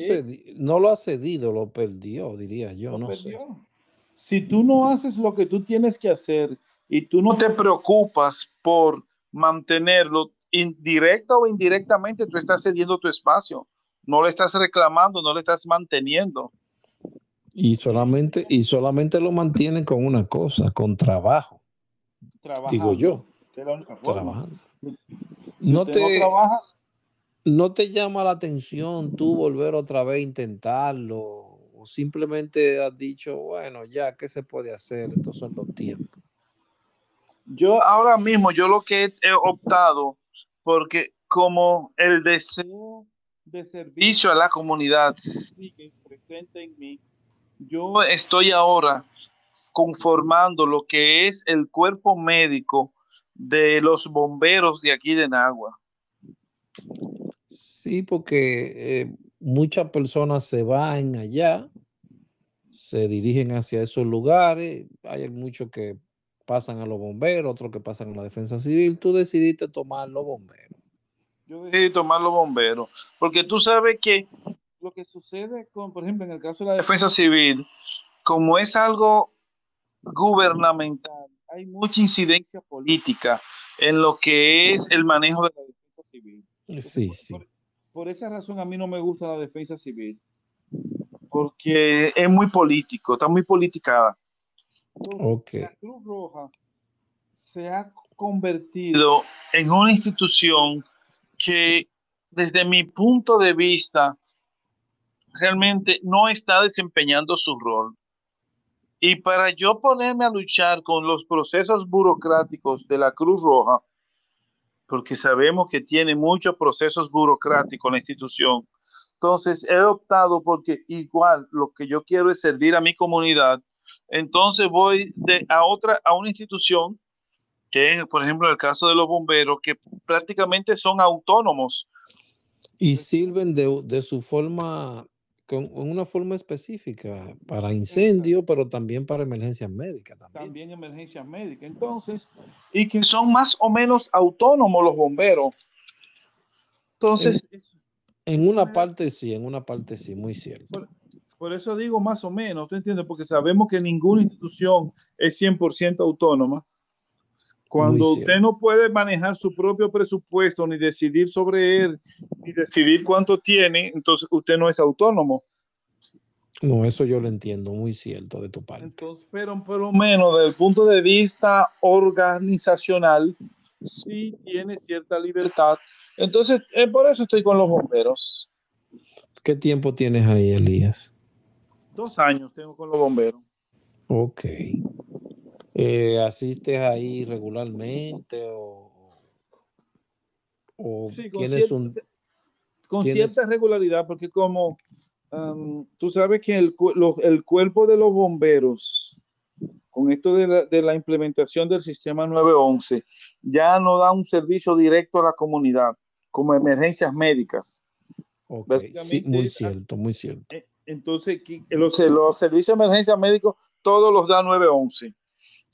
ha cedido, lo perdió, diría yo, lo no sé. perdió. Si tú no haces lo que tú tienes que hacer y tú no te preocupas por mantenerlo, directa o indirectamente, tú estás cediendo tu espacio. No le estás reclamando, no le estás manteniendo. Y solamente lo mantienen con una cosa, con trabajo, digo Trabajando, yo, que es la única forma. trabajando. Si ¿No usted no te, trabaja, no te llama la atención tú volver otra vez a intentarlo? ¿O simplemente has dicho, bueno, ya, ¿qué se puede hacer? Estos son los tiempos. yo ahora mismo, yo lo que he optado, porque como el deseo de servicio a la comunidad sigue presente en mí, yo estoy ahora conformando lo que es el cuerpo médico de los bomberos de aquí de Nagua. Sí, porque muchas personas se van allá, se dirigen hacia esos lugares. Hay muchos que pasan a los bomberos, otros que pasan a la defensa civil. Tú decidiste tomar los bomberos. Yo decidí tomar los bomberos, porque tú sabes que lo que sucede con, por ejemplo, en el caso de la defensa civil, como es algo gubernamental, hay mucha incidencia política en lo que es el manejo de la defensa civil. Entonces, Sí, sí. por esa razón a mí no me gusta la defensa civil, porque es muy político, está muy politicada. Entonces, Ok. la Cruz Roja se ha convertido en una institución que, desde mi punto de vista, realmente no está desempeñando su rol. Y para yo ponerme a luchar con los procesos burocráticos de la Cruz Roja, porque sabemos que tiene muchos procesos burocráticos la institución, entonces he optado porque igual lo que yo quiero es servir a mi comunidad, entonces voy a una institución que es, por ejemplo, el caso de los bomberos, que prácticamente son autónomos. Y sirven de su forma, con una forma específica para Exacto. incendio, pero también para emergencias médicas también. También emergencias médicas. Entonces, y que son más o menos autónomos los bomberos. En, Entonces, en eso una me da, parte sí, en una parte sí, muy cierto. por eso digo más o menos, ¿tú entiendes? Porque sabemos que ninguna institución es 100% autónoma. Muy Cuando usted cierto. no puede manejar su propio presupuesto, ni decidir sobre él, ni decidir cuánto tiene, entonces usted no es autónomo. No, eso yo lo entiendo, muy cierto de tu parte. Entonces, pero por lo menos desde el punto de vista organizacional, sí tiene cierta libertad. Entonces, por eso estoy con los bomberos. ¿Qué tiempo tienes ahí, Elías? 2 años tengo con los bomberos. Ok. ¿Asistes ahí regularmente o Sí, tienes un, con tienes, cierta regularidad, porque como tú sabes que el cuerpo de los bomberos, con esto de la implementación del sistema 911, ya no da un servicio directo a la comunidad, como emergencias médicas. ok, sí, muy Básicamente, cierto, muy cierto. entonces, los servicios de emergencia médicos, todos los da 911.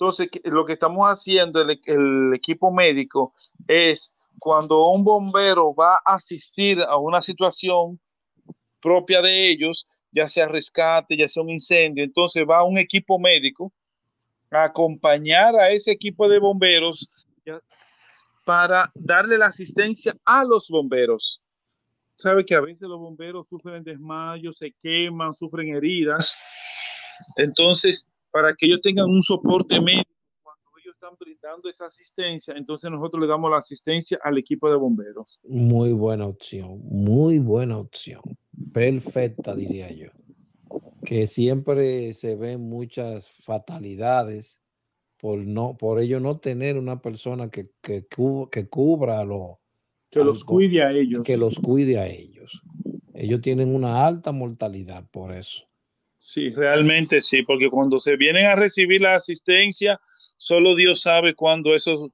Entonces, lo que estamos haciendo, el equipo médico, es cuando un bombero va a asistir a una situación propia de ellos, ya sea rescate, ya sea un incendio, entonces va un equipo médico a acompañar a ese equipo de bomberos para darle la asistencia a los bomberos. Sabe que a veces los bomberos sufren desmayos, se queman, sufren heridas. Entonces, para que ellos tengan un soporte médico cuando ellos están brindando esa asistencia, entonces nosotros le damos la asistencia al equipo de bomberos. Muy buena opción, muy buena opción. Perfecta, diría yo. Que siempre se ven muchas fatalidades por ello no tener una persona que cubra Que los cuide a que ellos. los cuide a ellos. Ellos tienen una alta mortalidad por eso. Sí, realmente sí, porque cuando se vienen a recibir la asistencia, solo Dios sabe cuándo eso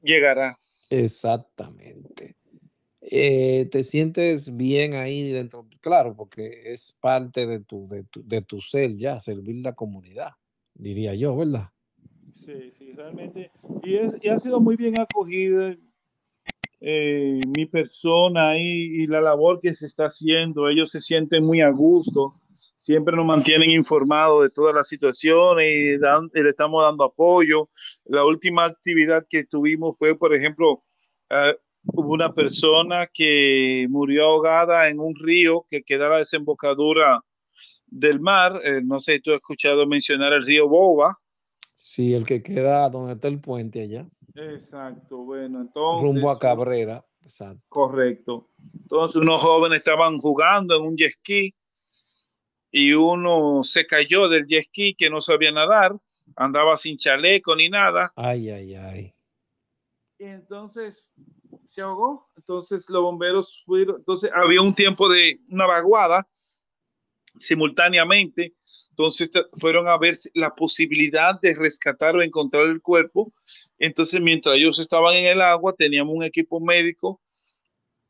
llegará. Exactamente. ¿Te sientes bien ahí dentro? Claro, porque es parte de tu ser ya, servir la comunidad, diría yo, ¿verdad? Sí, sí, realmente. Y ha sido muy bien acogida mi persona y la labor que se está haciendo. Ellos se sienten muy a gusto. Siempre nos mantienen informados de todas las situaciones y le estamos dando apoyo. La última actividad que tuvimos fue, por ejemplo, hubo una persona que murió ahogada en un río que queda a la desembocadura del mar. No sé si tú has escuchado mencionar el río Boba. Sí, el que queda donde está el puente allá, Exacto, bueno, rumbo a entonces, Cabrera, exacto. correcto. Entonces, unos jóvenes estaban jugando en un jet ski y uno se cayó del jet ski que no sabía nadar, andaba sin chaleco ni nada, Ay, ay, ay. y entonces se ahogó. Entonces, los bomberos fueron, entonces había un tiempo de una vaguada, simultáneamente. Entonces fueron a ver la posibilidad de rescatar o encontrar el cuerpo. Entonces, mientras ellos estaban en el agua, teníamos un equipo médico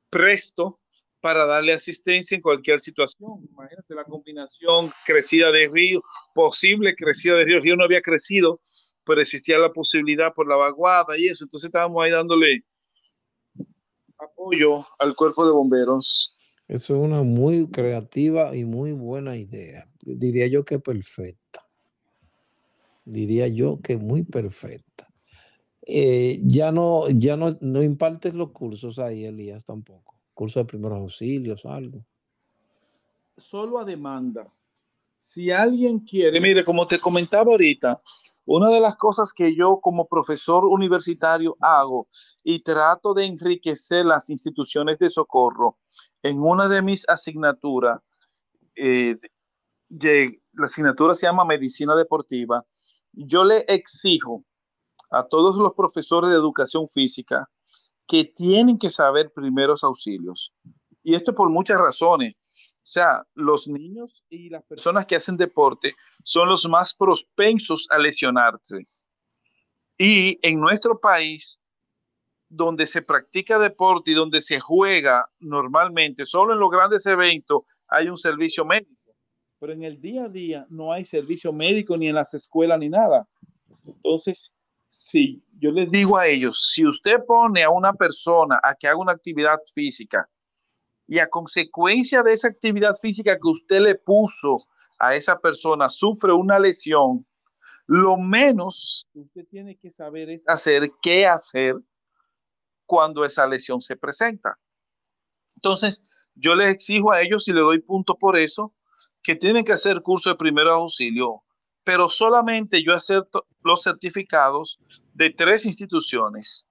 presto para darle asistencia en cualquier situación. Imagínate la combinación crecida de río, posible crecida de río. El río no había crecido, pero existía la posibilidad por la vaguada y eso. Entonces estábamos ahí dándole apoyo al cuerpo de bomberos. Eso es una muy creativa y muy buena idea. Diría yo que perfecta. Diría yo que muy perfecta. No impartes los cursos ahí, Elías, tampoco. Cursos de primeros auxilios, algo. Solo a demanda. Si alguien quiere, mire, como te comentaba ahorita, una de las cosas que yo como profesor universitario hago y trato de enriquecer las instituciones de socorro en una de mis asignaturas, eh, la asignatura se llama Medicina Deportiva, yo le exijo a todos los profesores de educación física que tienen que saber primeros auxilios. Y esto por muchas razones. O sea, los niños y las personas que hacen deporte son los más propensos a lesionarse. Y en nuestro país, donde se practica deporte y donde se juega normalmente, solo en los grandes eventos hay un servicio médico. Pero en el día a día no hay servicio médico ni en las escuelas ni nada. Entonces, sí, yo les digo a ellos, si usted pone a una persona a que haga una actividad física y a consecuencia de esa actividad física que usted le puso a esa persona sufre una lesión, lo menos que usted tiene que saber es hacer qué hacer cuando esa lesión se presenta. Entonces, yo les exijo a ellos y le doy punto por eso, que tienen que hacer curso de primer auxilio, pero solamente yo acepto los certificados de 3 instituciones: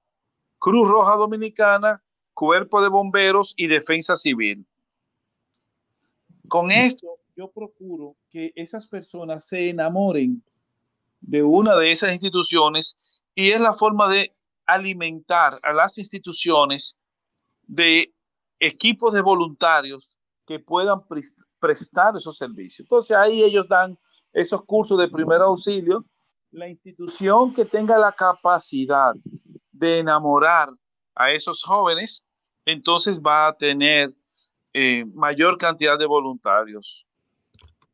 Cruz Roja Dominicana, Cuerpo de Bomberos y Defensa Civil. Con esto, yo procuro que esas personas se enamoren de una de esas instituciones y es la forma de alimentar a las instituciones de equipos de voluntarios que puedan prestar esos servicios. Entonces ahí ellos dan esos cursos de primer auxilio. La institución que tenga la capacidad de enamorar a esos jóvenes, entonces va a tener mayor cantidad de voluntarios.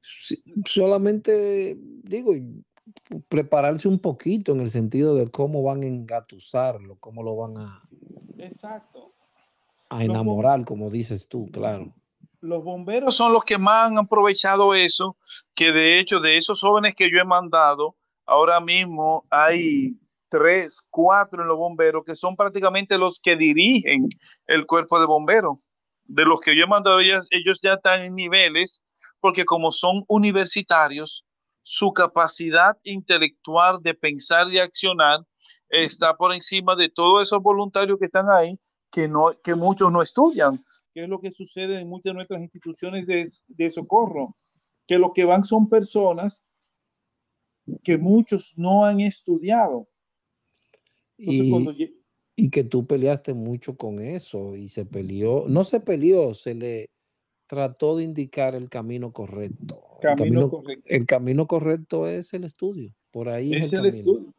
Sí, solamente digo, prepararse un poquito en el sentido de cómo van a engatusarlo, cómo lo van Exacto. a Los, bom enamorar, como dices tú, claro. los bomberos son los que más han aprovechado eso, que de hecho de esos jóvenes que yo he mandado, ahora mismo hay 3, 4 en los bomberos que son prácticamente los que dirigen el cuerpo de bomberos. De los que yo he mandado, ellos ya están en niveles, porque como son universitarios, su capacidad intelectual de pensar y accionar está por encima de todos esos voluntarios que están ahí, que muchos no estudian, que es lo que sucede en muchas de nuestras instituciones de socorro, que lo que van son personas que muchos no han estudiado. Entonces, Y, y que tú peleaste mucho con eso y se peleó, no se peleó, se le trató de indicar el camino correcto. camino correcto, El camino correcto es el estudio, por ahí es es el el camino. estudio.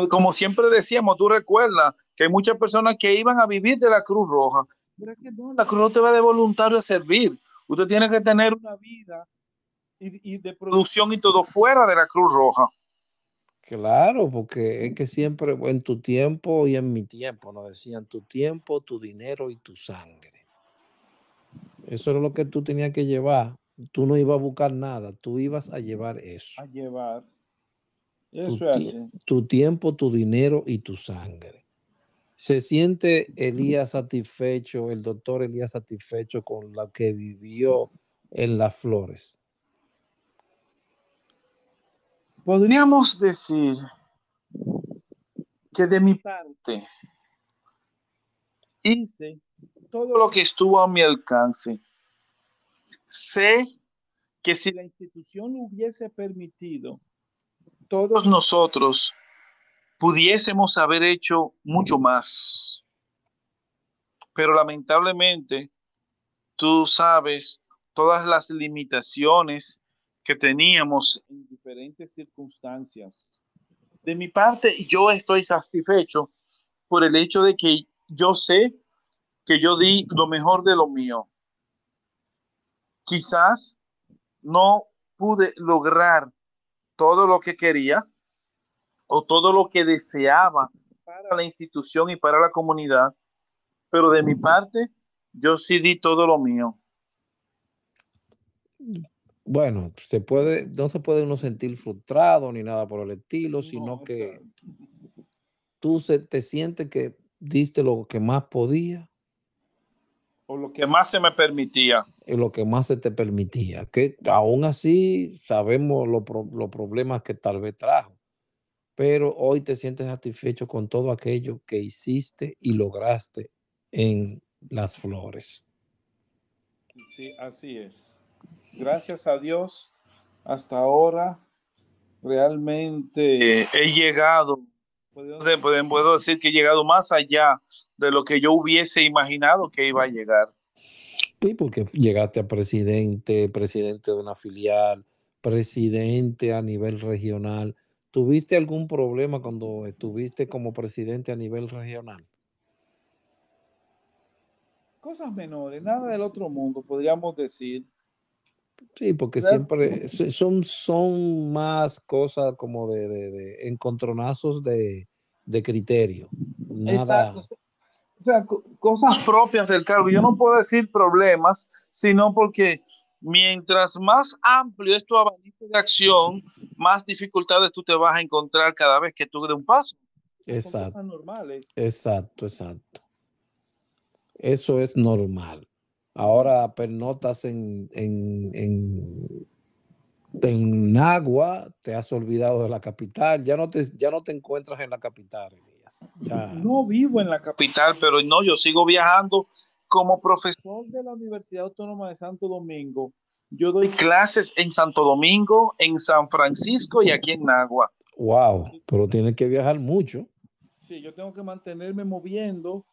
Como siempre decíamos, tú recuerdas que hay muchas personas que iban a vivir de la Cruz Roja, pero es que no, la Cruz no te va de voluntario a servir. Usted tiene que tener una vida y de producción y todo fuera de la Cruz Roja. Claro, porque es que siempre en tu tiempo y en mi tiempo nos decían tu tiempo, tu dinero y tu sangre. Eso era lo que tú tenías que llevar. Tú no ibas a buscar nada, tú ibas a llevar eso. A llevar. Tu, Eso es así. tu tiempo, tu dinero y tu sangre. ¿Se siente Elías satisfecho, el doctor Elías satisfecho con lo que vivió en Las Flores? Podríamos decir que de mi parte hice todo lo que estuvo a mi alcance. Sé que si la institución lo hubiese permitido, todos nosotros pudiésemos haber hecho mucho más. Pero lamentablemente, tú sabes, todas las limitaciones que teníamos en diferentes circunstancias. De mi parte, yo estoy satisfecho por el hecho de que yo sé que yo di lo mejor de lo mío. Quizás no pude lograr todo lo que quería o todo lo que deseaba para la institución y para la comunidad, pero de mi parte, yo sí di todo lo mío. Bueno, no se puede uno sentir frustrado ni nada por el estilo, sino No, que te sientes que diste lo que más podía o lo que más se me permitía. y lo que más se te permitía. Que aún así sabemos los problemas que tal vez trajo, pero hoy te sientes satisfecho con todo aquello que hiciste y lograste en Las Flores. Sí, así es. Gracias a Dios, hasta ahora realmente he llegado, puedo decir que he llegado más allá de lo que yo hubiese imaginado que iba a llegar. Sí, porque llegaste a presidente, presidente de una filial, presidente a nivel regional. ¿Tuviste algún problema cuando estuviste como presidente a nivel regional? Cosas menores, nada del otro mundo, podríamos decir. Sí, porque Real- siempre son más cosas como de encontronazos de criterio. Exacto. Nada, O sea, cosas propias del cargo. Yo no puedo decir problemas, sino porque mientras más amplio es tu abanico de acción, más dificultades tú te vas a encontrar cada vez que tú des un paso. O sea, son exacto, cosas normales. exacto. Eso es normal. Ahora pernotas en Nagua, te has olvidado de la capital, ya no te encuentras en la capital, Elías. Ya, No vivo en la capital, pero no, yo sigo viajando como profesor de la Universidad Autónoma de Santo Domingo. Yo doy clases en Santo Domingo, en San Francisco y aquí en Nagua. wow, pero tienes que viajar mucho. Sí, yo tengo que mantenerme moviendo.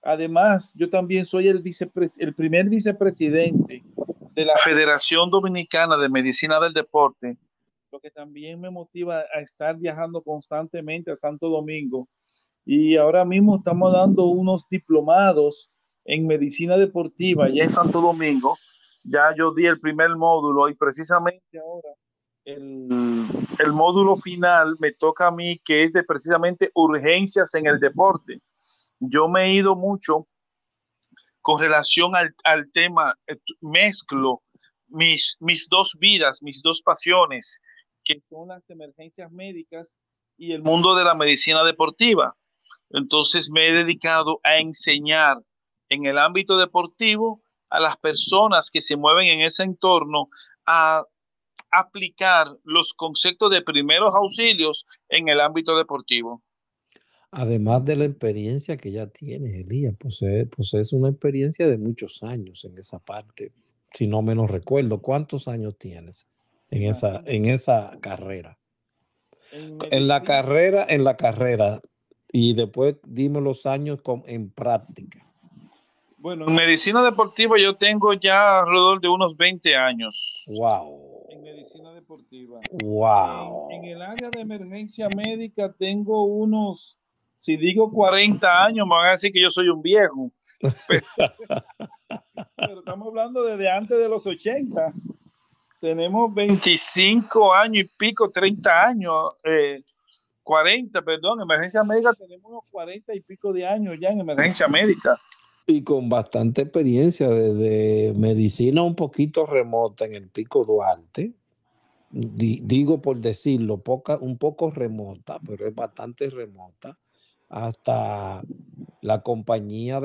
Además, yo también soy el primer vicepresidente de la Federación Dominicana de Medicina del Deporte, lo que también me motiva a estar viajando constantemente a Santo Domingo. Y ahora mismo estamos dando unos diplomados en medicina deportiva ya en Santo Domingo. Ya yo di el primer módulo y precisamente ahora el, el módulo final me toca a mí, que es de precisamente urgencias en el deporte. Yo me he ido mucho con relación al tema, mezclo mis dos vidas, mis dos pasiones, que son las emergencias médicas y el mundo de la medicina deportiva. Entonces me he dedicado a enseñar en el ámbito deportivo a las personas que se mueven en ese entorno a aplicar los conceptos de primeros auxilios en el ámbito deportivo. Además de la experiencia que ya tienes, Elías, posees una experiencia de muchos años en esa parte, si no menos recuerdo. ¿Cuántos años tienes Imagínate, en esa carrera? en En medicina, en la carrera, y después dime los años en práctica. bueno, en medicina deportiva yo tengo ya alrededor de unos 20 años en Wow, medicina deportiva. En wow. el área de emergencia médica tengo unos, si digo 40 años, me van a decir que yo soy un viejo, pero estamos hablando desde antes de los 80. Tenemos 25 años y pico, 30 años, 40, perdón, emergencia médica tenemos unos 40 y pico de años ya en emergencia médica. Y con bastante experiencia de medicina un poquito remota en el Pico Duarte. Digo por decirlo, un poco remota, pero es bastante remota. Hasta la compañía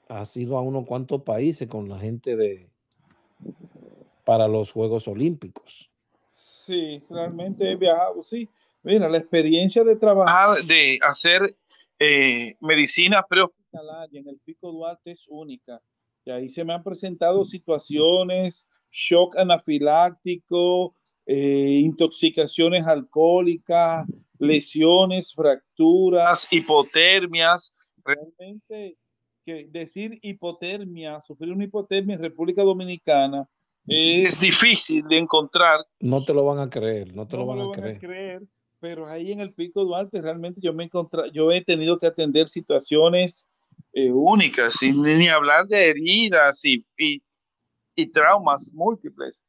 ha sido a unos cuantos países con la gente para los Juegos Olímpicos. Sí, realmente he viajado, sí. Mira, la experiencia de trabajar, de hacer medicina prehospitalaria en el Pico Duarte es única. Y ahí se me han presentado situaciones, shock anafiláctico, intoxicaciones alcohólicas, lesiones, fracturas, hipotermias. Realmente que decir hipotermia, sufrir una hipotermia en República Dominicana es difícil de encontrar. No te lo van a creer, no te No lo me van lo a van a creer. creer, pero ahí en el Pico Duarte realmente yo he tenido que atender situaciones únicas, sin ni hablar de heridas y traumas múltiples.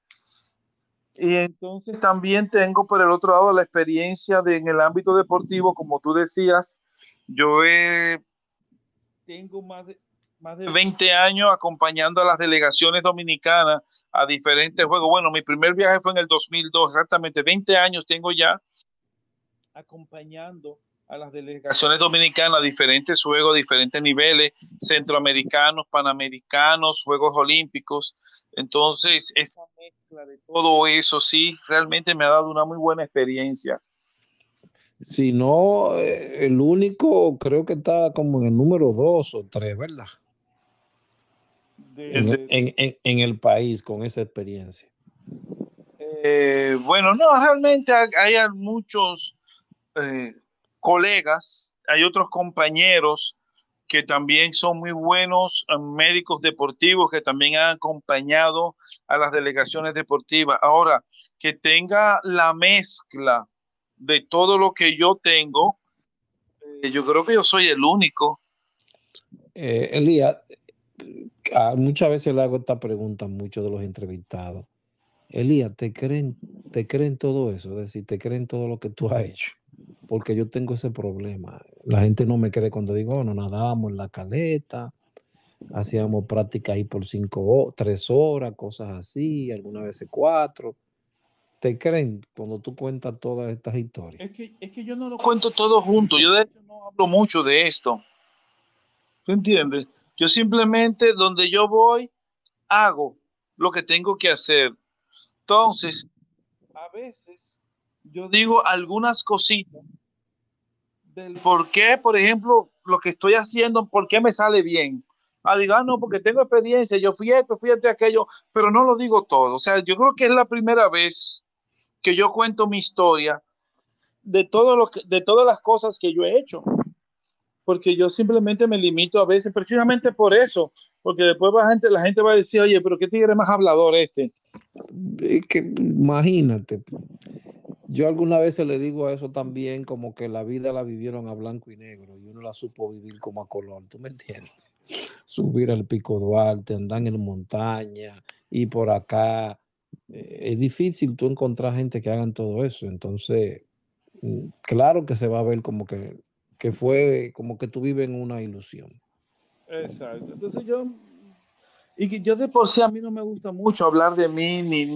Y entonces también tengo por el otro lado la experiencia en el ámbito deportivo, como tú decías, yo tengo más de 20 años acompañando a las delegaciones dominicanas a diferentes juegos. Bueno, mi primer viaje fue en el 2002, exactamente 20 años tengo ya acompañando a las delegaciones dominicanas a diferentes juegos, diferentes niveles, centroamericanos, panamericanos, Juegos Olímpicos. Entonces, esa mezcla de todo eso sí, realmente me ha dado una muy buena experiencia. Si no, el único creo que está como en el número 2 o 3, ¿verdad? De, de, de, En el país con esa experiencia. bueno, no, realmente hay muchos eh, colegas, hay otros compañeros que también son muy buenos médicos deportivos que también han acompañado a las delegaciones deportivas. Ahora, que tenga la mezcla de todo lo que yo tengo, yo creo que yo soy el único. Elías, muchas veces le hago esta pregunta a muchos de los entrevistados. Elías, te creen todo eso? Es decir, ¿te creen todo lo que tú has hecho? Porque yo tengo ese problema. La gente no me cree cuando digo, no, nadábamos en la caleta, hacíamos práctica ahí por 3 horas, cosas así, algunas veces 4. ¿Te creen cuando tú cuentas todas estas historias? Es que yo no lo cuento todo junto, yo de hecho no hablo mucho de esto, ¿tú entiendes? Yo simplemente donde yo voy, hago lo que tengo que hacer. Entonces, a veces yo digo algunas cositas del por qué, por ejemplo, lo que estoy haciendo, por qué me sale bien. Digo, no, porque tengo experiencia, yo fui esto, aquello, pero no lo digo todo. O sea, yo creo que es la primera vez que yo cuento mi historia de todas las cosas que yo he hecho. Porque yo simplemente me limito a veces, precisamente por eso, porque después la gente va a decir, oye, pero qué tigre más hablador este. Es que imagínate, yo alguna vez le digo a eso también, como que la vida la vivieron a blanco y negro y uno la supo vivir como a color, ¿tú me entiendes? Subir al Pico Duarte, andar en montaña y por acá. Es difícil tú encontrar gente que hagan todo eso. Entonces, claro que se va a ver como que fue como que tú vives en una ilusión. Exacto. Entonces y que yo de por sí a mí no me gusta mucho hablar de mí, ni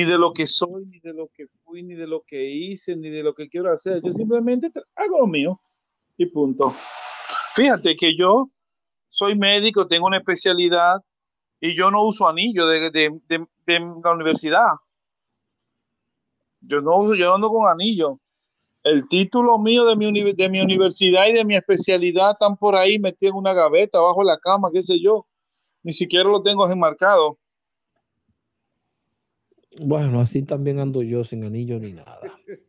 de lo que soy, ni de lo que fui, ni de lo que hice, ni de lo que quiero hacer. Yo simplemente hago lo mío y punto. Fíjate que yo soy médico, tengo una especialidad y yo no uso anillo de la universidad. Yo no ando con anillo. El título mío de mi universidad y de mi especialidad están por ahí metidos en una gaveta, abajo de la cama, qué sé yo. Ni siquiera lo tengo enmarcado. Bueno, así también ando yo sin anillo ni nada,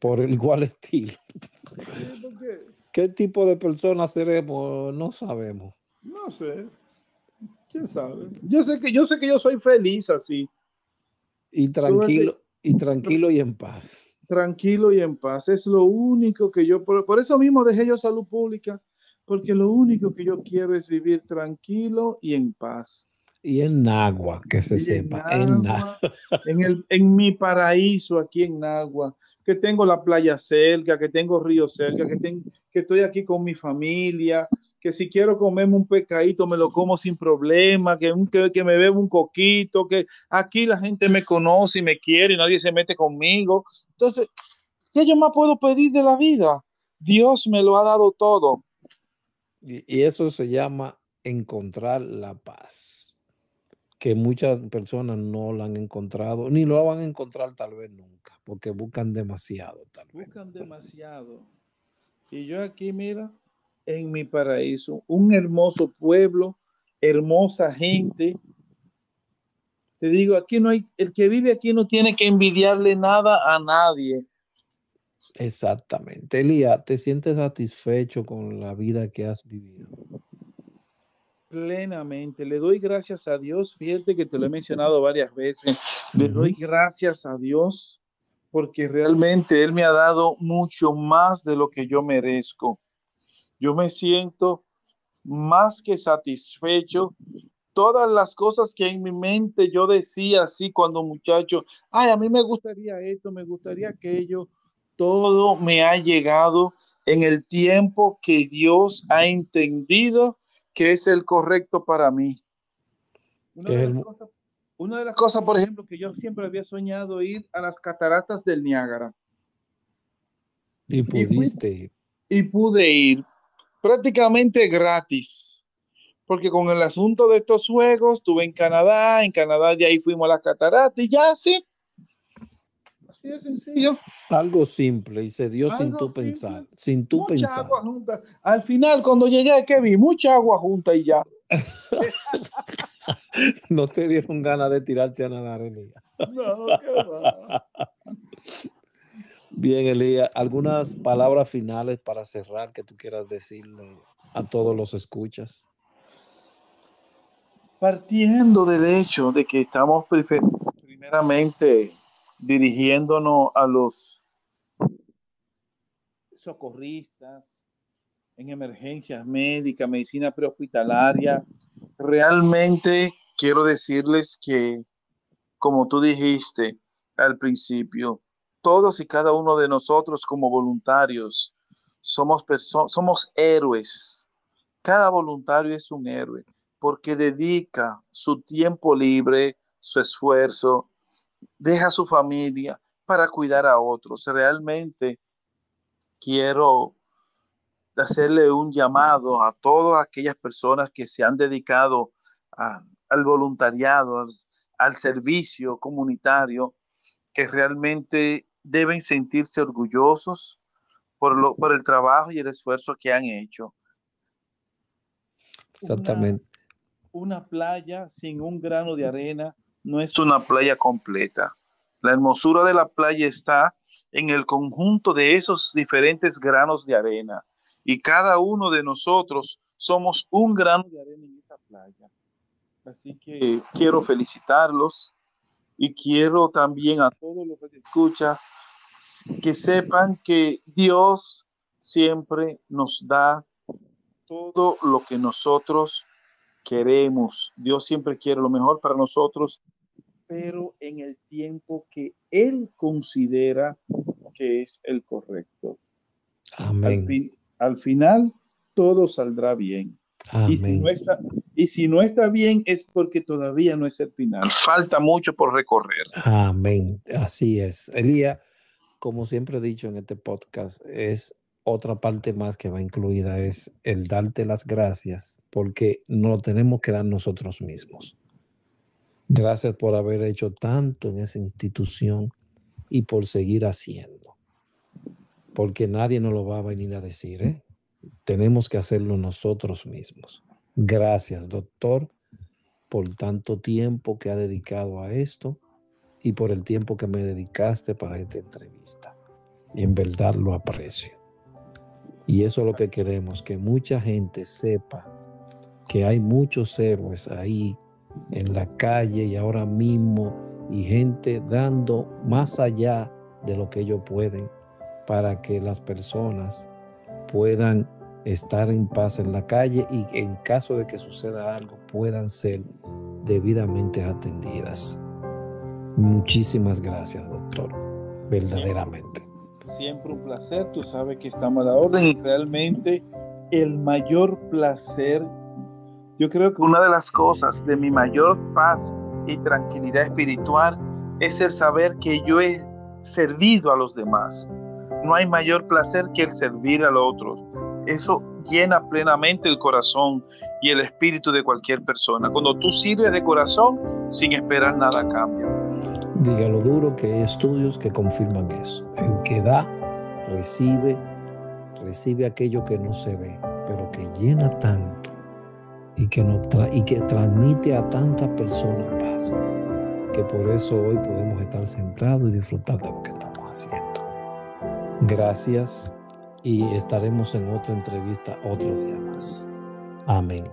por el igual estilo. Sí, porque, ¿Qué tipo de personas seremos? No sabemos. no sé, quién sabe. Yo sé que yo soy feliz así. Y tranquilo y en paz. Tranquilo y en paz. Es lo único que por eso mismo dejé yo salud pública, porque lo único que yo quiero es vivir tranquilo y en paz. Y en Nagua, que se Y en sepa, en Nagua. Nagua, en mi paraíso aquí en Nagua, que tengo la playa cerca, que tengo río cerca, que estoy aquí con mi familia, que si quiero comerme un pescadito me lo como sin problema, que me bebo un coquito, que aquí la gente me conoce y me quiere y nadie se mete conmigo. Entonces, ¿qué yo más puedo pedir de la vida? Dios me lo ha dado todo. Y eso se llama encontrar la paz, que muchas personas no la han encontrado, ni lo van a encontrar tal vez nunca, porque buscan demasiado tal vez. Buscan demasiado. Y yo aquí, mira, en mi paraíso, un hermoso pueblo, hermosa gente. Te digo, aquí no hay, el que vive aquí no tiene que envidiarle nada a nadie. Exactamente. Elías, ¿te sientes satisfecho con la vida que has vivido? Plenamente. Le doy gracias a Dios. Fíjate que te lo he mencionado varias veces. Le doy gracias a Dios porque realmente Él me ha dado mucho más de lo que yo merezco. Yo me siento más que satisfecho. Todas las cosas que en mi mente yo decía así cuando muchacho, ay, a mí me gustaría esto, me gustaría aquello, todo me ha llegado en el tiempo que Dios ha entendido que es el correcto para mí. Una Que de es las cosas, una de las cosas, por ejemplo, que yo siempre había soñado ir a las cataratas del Niágara. y Y fui pudiste. y pude ir prácticamente gratis. Porque con el asunto de estos juegos, estuve en Canadá de ahí fuimos a la catarata y ya así de sencillo, Algo simple y se dio sin algo tú pensar, simple, sin tú mucha pensar. agua junta. Al final, cuando llegué, ¿qué vi? Mucha agua junta y ya. No te dieron ganas de tirarte a nadar, Elías. No, qué va. Bien, Elías, algunas palabras finales para cerrar que tú quieras decirle a todos los escuchas. Partiendo del hecho de que estamos primeramente dirigiéndonos a los socorristas en emergencias médicas, medicina prehospitalaria, realmente quiero decirles que, como tú dijiste al principio, todos y cada uno de nosotros como voluntarios somos héroes. Cada voluntario es un héroe porque dedica su tiempo libre, su esfuerzo, deja su familia para cuidar a otros. Realmente quiero hacerle un llamado a todas aquellas personas que se han dedicado al voluntariado, al servicio comunitario, que realmente deben sentirse orgullosos por el trabajo y el esfuerzo que han hecho. Una, Exactamente. una playa sin un grano de arena no es una playa completa. La hermosura de la playa está en el conjunto de esos diferentes granos de arena. Y cada uno de nosotros somos un grano de arena en esa playa. Así que quiero felicitarlos y quiero también a todos los que escuchan que sepan que Dios siempre nos da todo lo que nosotros queremos. Dios siempre quiere lo mejor para nosotros, pero en el tiempo que Él considera que es el correcto. Amén. Al final, todo saldrá bien. Y si no Amén. está, y si no está bien es porque todavía no es el final. Falta mucho por recorrer. Amén. Así es. Elías, como siempre he dicho en este podcast, es otra parte más que va incluida, es el darte las gracias, porque no lo tenemos que dar nosotros mismos. Gracias por haber hecho tanto en esa institución y por seguir haciendo, porque nadie nos lo va a venir a decir, ¿eh? Tenemos que hacerlo nosotros mismos. Gracias, doctor, por tanto tiempo que ha dedicado a esto y por el tiempo que me dedicaste para esta entrevista. En verdad lo aprecio. Y eso es lo que queremos, que mucha gente sepa que hay muchos héroes ahí en la calle y ahora mismo y gente dando más allá de lo que ellos pueden para que las personas puedan estar en paz en la calle y en caso de que suceda algo puedan ser debidamente atendidas. Muchísimas gracias, doctor, verdaderamente. Siempre un placer, tú sabes que estamos a la orden y realmente el mayor placer, yo creo que una de las cosas de mi mayor paz y tranquilidad espiritual es el saber que yo he servido a los demás. No hay mayor placer que el servir a los otros. Eso llena plenamente el corazón y el espíritu de cualquier persona. Cuando tú sirves de corazón sin esperar nada a cambio. Dígalo duro que hay estudios que confirman eso. El que da, recibe aquello que no se ve, pero que llena tanto y que transmite a tantas personas paz, que por eso hoy podemos estar sentados y disfrutar de lo que estamos haciendo. Gracias y estaremos en otra entrevista otro día más. Amén.